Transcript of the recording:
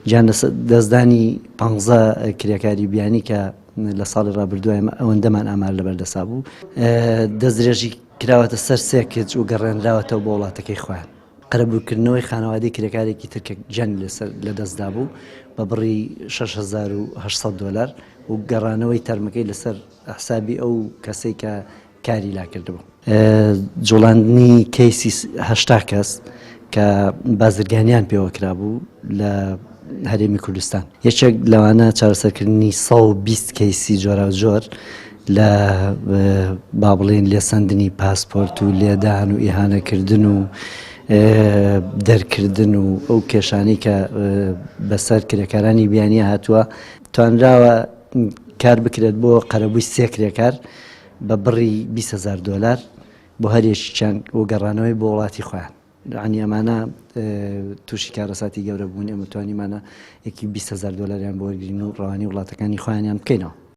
گیان دەستدانی 15 کرێکاری بیانی کە لە ساڵی ڕابردووە ئەوەندەمان ئامار لەبەردەسا بوو دەستدرێژی کراوەتە سەر 3 کچ و گەڕێنراوەتەوە بۆ وڵاتەکەی خۆیان قەرەبووکردنەوەی خانەوادەی کرێکارێکی تر کە گیانی لەدەستدا بوو بە بڕی 6,800 دۆلار و گەڕانەوەی تەرمەکەی لەسەر حسابی ئەو کەسەی کە کاری لاکردبوو جوڵاندنی کەیسی 80 کەس کە بازرگانیان پێوە کرابوو لە هەرێمی کوردستان یەکێک لەوانە چارەسەرکردنی 120 کەیسی جۆرا و جۆر لە با بڵێن لێسەندنی پاسپۆرت و لێدان و ئیهانەکردن و دەرکردن و ئەو کێشانەی کە بەسەر کرێکارانی بیانیە هاتووە توانراوە کار بکرێت بۆ قەرەبووی 3 کرێکار بە بڕی 20,000 دۆلار بۆ هەرێکیان و گەڕانەوەی بۆ وڵاتی خۆیان عنی ئەمانە تووشی کارەساتی گەورە بوون ئێمە توانیمانە یەکی 20,000 دۆلاریان بۆ وەرگرین و ڕەوانی وڵاتەکانی خۆیانیان بکەینەوە